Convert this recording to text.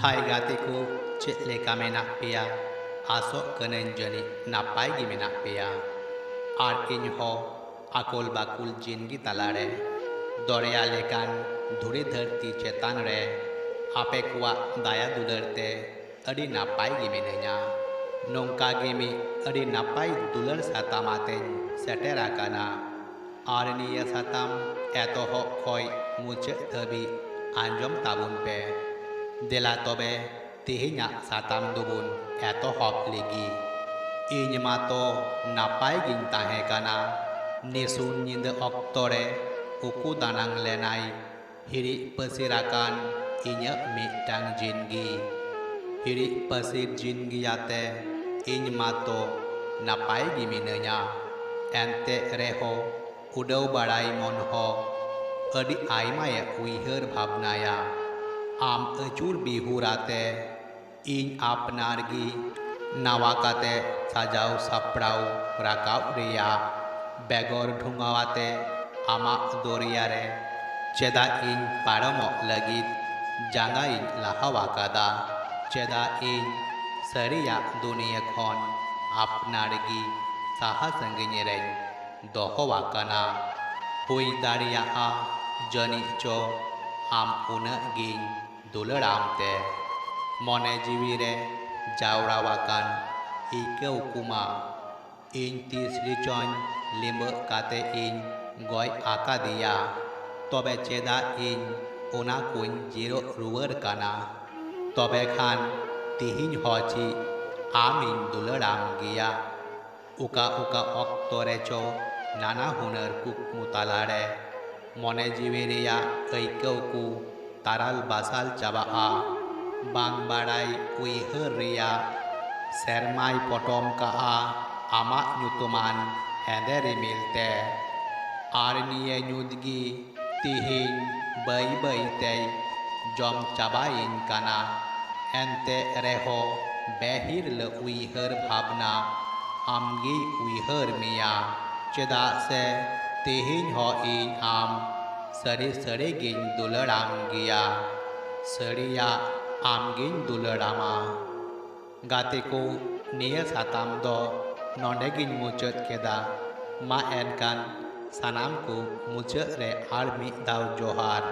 Hai gatiku, cek leka menak pia, asok kenen jani napai gi menak pia. Ar ᱤᱧ ᱦᱚᱸ ᱟᱠᱚᱞ ᱵᱟᱠᱩᱞ ᱡᱤᱱᱜᱤ ᱛᱟᱞᱟᱨᱮ ᱫᱚᱨᱭᱟ ᱞᱮᱠᱟᱱ ᱫᱷᱩᱲᱤ ᱫᱷᱟᱹᱨᱛᱤ ᱪᱮᱛᱟᱱ ᱨᱮ ᱟᱯᱮ ᱠᱚᱣᱟᱜ ᱫᱟᱭᱟ ᱫᱩᱞᱟᱹᱲ ᱛᱮ ᱟᱹᱰᱤ ᱱᱟᱯᱟᱭ ᱜᱮ ᱢᱤᱱᱟᱹᱧᱟ᱾ ᱱᱚᱝᱠᱟ ᱜᱮ ᱢᱤᱫ ᱟᱹᱰᱤ ᱱᱟᱯᱟᱭ ᱫᱩᱞᱟᱹᱲ ᱥᱟᱛᱟᱢ ᱟᱛᱮᱧ ᱥᱮᱴᱮᱨ ᱟᱠᱟᱱᱟ᱾ ᱟᱨ ᱱᱤᱭᱟᱹ ᱥᱟᱛᱟᱢ ᱮᱛᱚᱦᱚᱵ ᱠᱷᱚᱡ ᱢᱩᱪᱟᱹᱫ ᱫᱷᱟᱹᱵᱤᱡ ᱟᱸᱡᱚᱢ ᱛᱟᱵᱚᱱ ᱯᱮ᱾ ᱫᱮᱞᱟ ᱛᱚᱵᱮ ᱛᱮᱦᱮᱧᱟᱜ ᱥᱟᱛᱟᱢ ᱫᱚᱵᱚᱱ ᱮᱛᱚᱦᱚᱵ ᱞᱮᱜᱮ᱾ ᱤᱧ ᱢᱟᱛᱚ ᱱᱟᱯᱟᱭ ᱜᱤᱧ ᱛᱟᱦᱮᱸ ᱠᱟᱱᱟ᱾ ᱱᱤᱥᱩᱱ ᱧᱤᱫᱟᱹ ᱚᱠᱛᱚ ᱨᱮ ᱩᱠᱩ ᱫᱟᱱᱟᱝ ᱞᱮᱱᱟᱭ ᱦᱤᱨᱤᱡ ᱯᱟᱹᱥᱤᱨ ᱟᱠᱟᱱ ᱤᱧᱟᱹᱜ ᱢᱤᱫᱴᱟᱝ ᱡᱤᱱᱜᱤ᱾ ᱦᱤᱨᱤᱡ ᱯᱟᱹᱥᱤᱨ ᱡᱤᱱᱜᱤᱭᱟᱛᱮ ᱤᱧ ᱢᱟᱛᱚ ᱱᱟᱯᱟᱭ ᱜᱮ ᱢᱤᱱᱟᱹᱧᱟ᱾ ᱮᱱᱛᱮ ᱨᱮᱦᱚᱸ ᱩᱰᱟᱹᱣ ᱵᱟᱲᱟᱭ ᱢᱚᱱ ᱦᱚᱸ ᱟᱹᱰᱤ ᱟᱭᱢᱟᱭ ᱩᱭᱦᱟᱹᱨ ᱵᱷᱟᱵᱽᱱᱟᱭᱟ᱾ ᱟᱢ ᱟᱹᱪᱩᱨ ᱵᱤᱦᱩᱨ ᱟᱛᱮ ᱤᱧ ᱟᱯᱱᱟᱨ ᱜᱮ ᱱᱟᱣᱟ ᱠᱟᱛᱮ ᱥᱟᱡᱟᱣ ᱥᱟᱯᱲᱟᱣ ᱨᱟᱠᱟᱵ ᱨᱮᱭᱟᱜ ᱵᱮᱜᱚᱨ ᱰᱷᱩᱝᱜᱟᱹᱣᱟᱛᱮ ᱟᱢᱟᱜ ᱫᱚᱨᱭᱟ ᱨᱮ ᱪᱮᱫᱟᱜ ᱤᱧ ᱯᱟᱨᱚᱢᱚᱜ ᱞᱟᱹᱜᱤᱫ ᱡᱟᱸᱜᱟᱧ ᱞᱟᱦᱟᱣ ᱟᱠᱟᱫᱟ? ᱪᱮᱫᱟᱜ ᱤᱧ ᱥᱟᱹᱨᱤᱭᱟᱜ ᱫᱩᱱᱤᱭᱟᱹ ᱠᱷᱚᱱ ᱟᱯᱱᱟᱨ ᱜᱮ ᱥᱟᱦᱟ ᱥᱟᱺᱜᱤᱧ ᱨᱮᱧ ᱫᱚᱦᱚ ᱟᱠᱟᱱᱟ? ᱦᱩᱭ ᱫᱟᱲᱮᱭᱟᱜᱼᱟ ᱡᱟᱹᱱᱤᱡ ᱪᱚ ᱟᱢ ᱩᱱᱟᱹᱜ ᱜᱤᱧ ᱫᱩᱞᱟᱹᱲᱟᱢ ᱛᱮ ᱢᱚᱱᱮ ᱡᱤᱣᱤ ᱨᱮ ᱡᱟᱣᱨᱟᱣᱟᱠᱟᱱ ᱟᱹᱭᱠᱟᱹᱣ ᱠᱚᱢᱟ ᱤᱧ ᱛᱤᱥ ᱨᱮᱪᱚᱧ ᱞᱤᱸᱵᱟᱹᱜ ᱠᱟᱛᱮ ᱤᱧ ᱜᱚᱡ ᱟᱠᱟᱫᱮᱭᱟ᱾ ᱛᱚᱵᱮ ᱪᱮᱫᱟᱜ ᱤᱧ ᱚᱱᱟ ᱠᱚᱧ ᱡᱤᱨᱟᱹᱜ ᱨᱩᱣᱟᱹᱲ ᱠᱟᱱᱟ? ᱛᱚᱵᱮ ᱠᱷᱟᱱ ᱛᱤᱦᱤᱧ ᱦᱚᱸ ᱪᱮᱫ ᱟᱢᱤᱧ ᱫᱩᱞᱟᱹᱲᱟᱢ ᱜᱮᱭᱟ? ᱚᱠᱟ ᱚᱠᱛᱚ ᱨᱮᱪᱚ ᱱᱟᱱᱟ ᱦᱩᱱᱟᱹᱨ ᱠᱩᱠᱢᱩ ᱛᱟᱞᱟᱨᱮ ᱢᱚᱱᱮ ᱡᱤᱣᱤ ᱨᱮᱭᱟᱜ ᱟᱹᱭᱠᱟᱹᱣ ᱠᱚ ᱛᱟᱨᱟᱞ ᱵᱟᱥᱟᱞ ᱪᱟᱵᱟᱜᱼᱟ᱾ ᱵᱟᱝ ᱵᱟᱲᱟᱭ ᱩᱭᱦᱟᱹᱨ ᱨᱮᱭᱟᱜ ᱥᱮᱨᱢᱟᱭ ᱯᱚᱴᱚᱢ ᱠᱟᱜᱼᱟ ᱟᱢᱟᱜ ᱧᱩᱛᱩᱢᱟᱱ ᱦᱮᱸᱫᱮ ᱨᱤᱢᱤᱞ ᱛᱮ᱾ ᱟᱨ ᱱᱤᱭᱟᱹ ᱧᱩᱛ ᱜᱮ ᱛᱤᱦᱤᱧ ᱵᱟᱹᱭ ᱵᱟᱹᱭ ᱛᱮᱭ ᱡᱚᱢ ᱪᱟᱵᱟᱭᱤᱧ ᱠᱟᱱᱟ᱾ ᱮᱱᱛᱮ ᱨᱮᱦᱚᱸ ᱵᱮᱦᱤᱨ ᱞᱮ ᱩᱭᱦᱟᱹᱨ ᱵᱷᱟᱵᱽᱱᱟ ᱟᱢᱜᱮᱭ ᱩᱭᱦᱟᱹᱨ ᱢᱮᱭᱟ᱾ ᱪᱮᱫᱟᱜ ᱥᱮ ᱛᱤᱦᱤᱧ ᱦᱚᱸ ᱤᱧ ᱟᱢ ᱥᱟᱹᱨᱤ ᱥᱟᱹᱨᱤ ᱜᱤᱧ ᱫᱩᱞᱟᱹᱲᱟᱢ ᱜᱮᱭᱟ᱾ ᱥᱟᱹᱨᱤᱭᱟᱜ ᱟᱢᱜᱤᱧ ᱫᱩᱞᱟᱹᱲᱟᱢᱟ᱾ ᱜᱟᱛᱮ ᱠᱚ, ᱱᱤᱭᱟᱹ ᱥᱟᱛᱟᱢ ᱫᱚ ᱱᱚᱰᱮ ᱜᱤᱧ ᱢᱩᱪᱟᱹᱫ ᱠᱮᱫᱟ᱾ ᱢᱟ ᱮᱱᱠᱷᱟᱱ ᱥᱟᱱᱟᱢ ᱠᱚ ᱢᱩᱪᱟᱹᱫ ᱨᱮ ᱟᱨ ᱢᱤᱫ ᱫᱷᱟᱣ ᱡᱚᱦᱟᱨ।